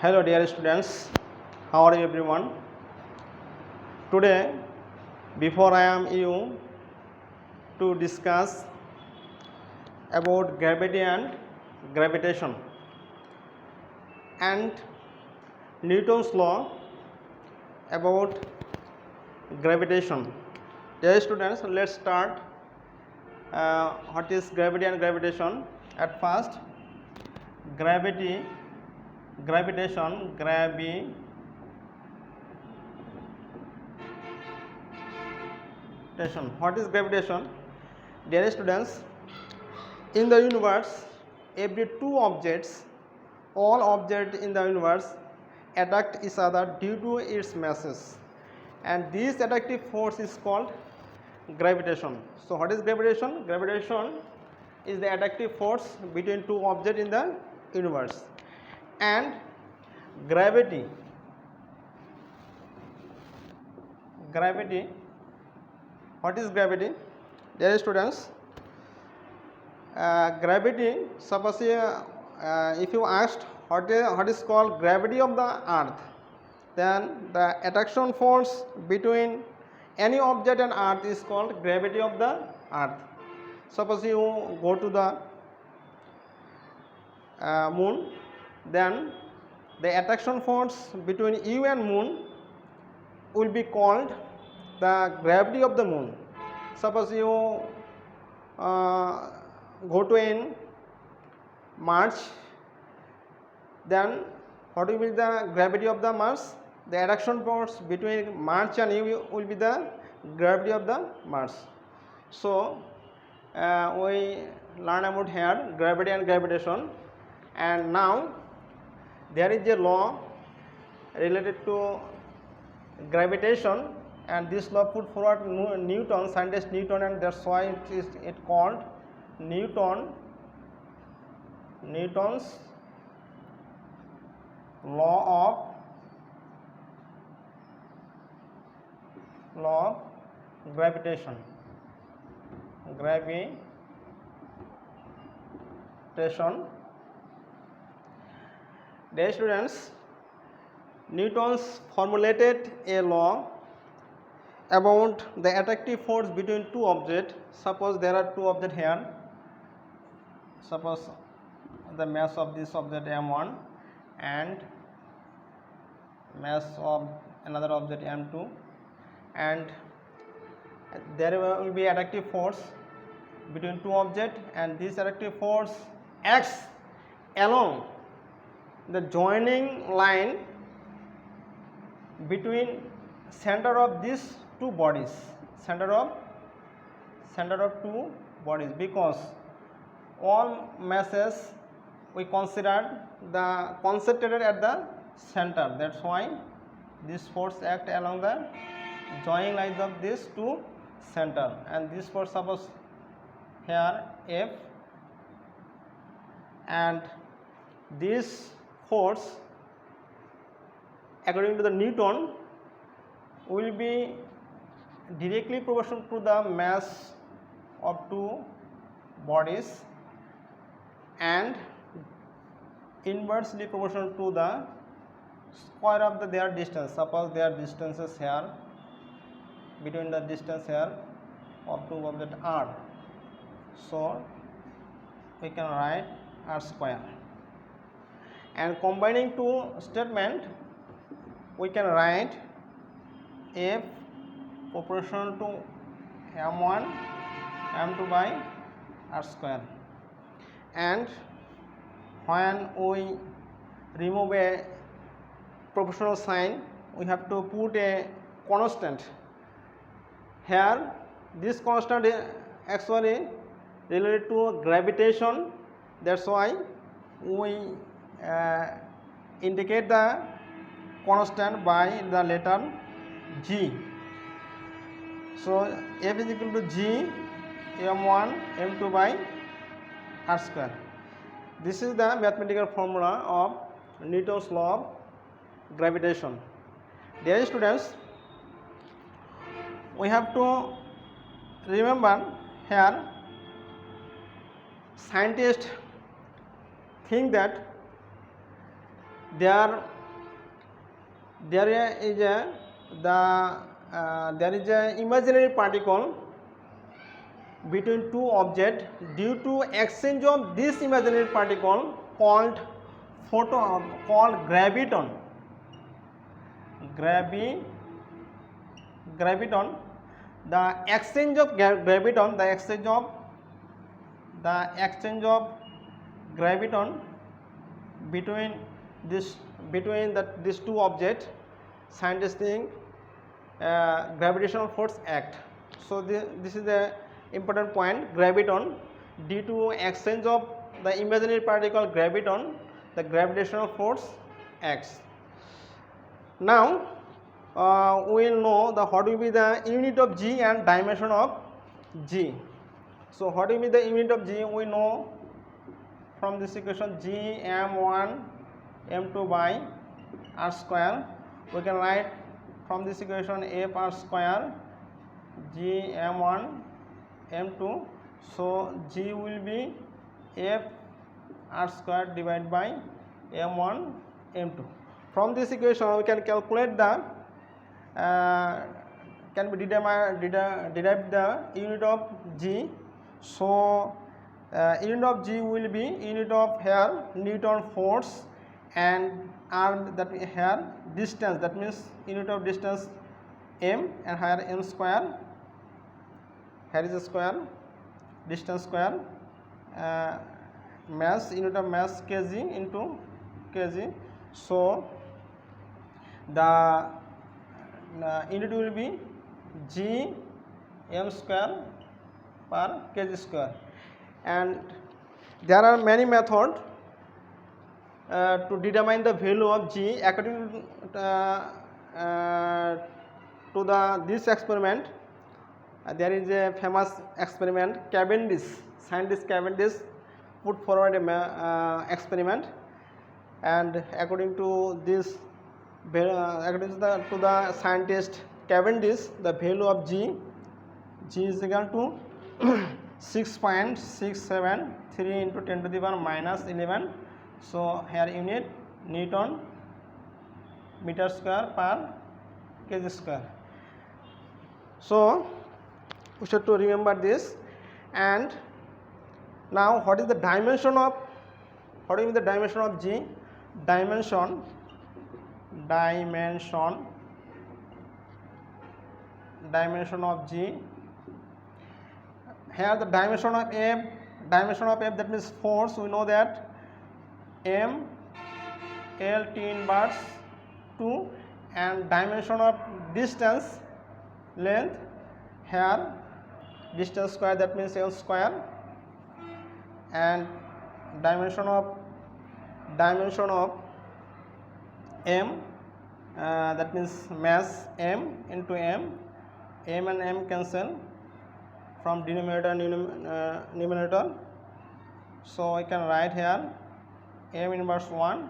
Hello dear students, how are you everyone? Today, before I am you to discuss about gravity and gravitation and Newton's law about gravitation. Dear students, let's start what is gravity and gravitation. At first, gravitation, what is gravitation? Dear students, in the universe, every two objects, all objects in the universe attract each other due to its masses, and this attractive force is called gravitation. So what is gravitation? Gravitation is the attractive force between two objects in the universe. And gravity, what is gravity? Dear students, gravity, suppose if you asked what is called gravity of the earth, then the attraction force between any object and earth is called gravity of the earth. Suppose you go to the moon, then the attraction force between you and moon will be called the gravity of the moon. Suppose you go to in Mars, then what will be the gravity of the Mars? The attraction force between Mars and you will be the gravity of the Mars. So we learn about here gravity and gravitation, and now there is a law related to gravitation, and this law put forward Newton, scientist Newton, and that's why it called Newton's law of gravitation. Dear students, Newton's formulated a law about the attractive force between two objects. Suppose there are two objects here. Suppose the mass of this object m1 and mass of another object m2, and there will be attractive force between two objects, and this attractive force acts along the joining line between center of these two bodies, center of two bodies, because all masses we considered the concentrated at the center. That's why this force act along the joining lines of these two center, and this force, suppose here F, and this force according to the Newton will be directly proportional to the mass of two bodies and inversely proportional to the square of their distance. Suppose their distances here, between the distance here of two objects r, so we can write r square, and combining two statement we can write F proportional to m1 m2 by r square. And when we remove a proportional sign, we have to put a constant here. This constant is actually related to gravitation. That's why we indicate the constant by the letter G. So F is equal to G m1 m2 by r square. This is the mathematical formula of Newton's law of gravitation. Dear students, we have to remember here scientists think that there there is a imaginary particle between two objects. Due to exchange of this imaginary particle called graviton. Graviton. The exchange of graviton, graviton between these two objects, scientists think gravitational force act. So this is the important point, graviton. Due to exchange of the imaginary particle graviton, the gravitational force acts. Now we will know what will be the unit of G and dimension of G. So what will be the unit of G? We know from this equation, G m1 m2 by r square. We can write from this equation f r square G m1 m2. So G will be f r square divided by m1 m2. From this equation we can calculate the derive the unit of G. So unit of G will be unit of here Newton force, and r that here distance, that means unit of distance m, and here m square, here is a square, distance square, mass, unit of mass kg into kg. So the unit will be G m square per kg square. And there are many methods to determine the value of G according to this experiment. There is a famous experiment, Cavendish, scientist Cavendish put forward a experiment, and according to this, according to the scientist Cavendish, the value of G is equal to 6.673 into 10 to the power minus 11. So here unit Newton meter square per kg square. So we should to remember this. And now what is the dimension of G? Dimension of G. Here the dimension of F, that means force. We know that M L T inverse 2, and dimension of distance, length, here distance square, that means L square, and dimension of M, that means mass M into M and M cancel from denominator numerator. So I can write here M inverse 1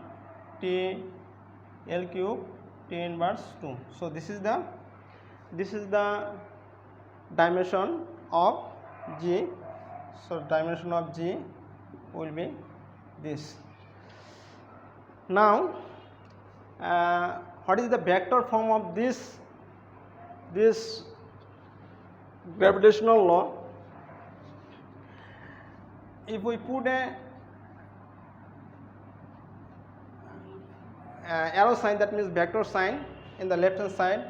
T L cube T inverse 2. So this is the dimension of G. So dimension of G will be this. Now what is the vector form of this gravitational law? If we put a arrow sign, that means vector sign, in the left hand side,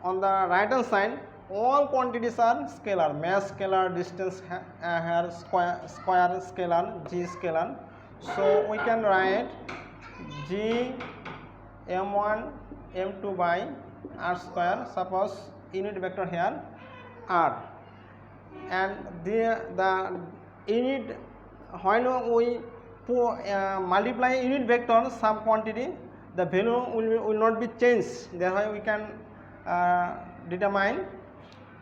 on the right hand side all quantities are scalar, mass scalar, distance here square scalar, G scalar. So we can write G m1 m2 by r square. Suppose unit vector here r, and the unit, when we multiply unit vector some quantity, the value will not be changed. Therefore we can determine,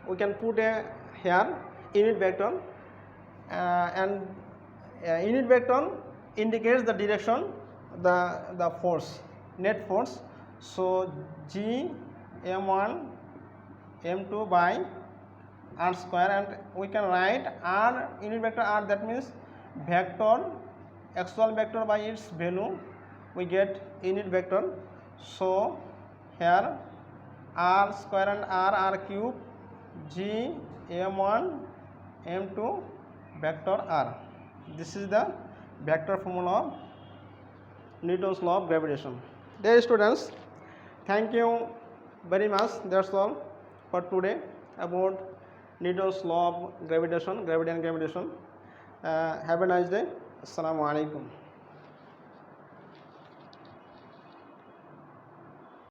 we can put here unit vector, and unit vector indicates the direction, the force, net force. So G m1 m2 by r square, and we can write r, unit vector r, that means vector, actual vector by its value we get unit vector. So here r square and r cube, g m1 m2 vector r. This is the vector formula of Newton's law of gravitation. Dear students, thank you very much. That's all for today about Newton's law of gravitation, gravity and gravitation. Have a nice day. Assalamu alaikum.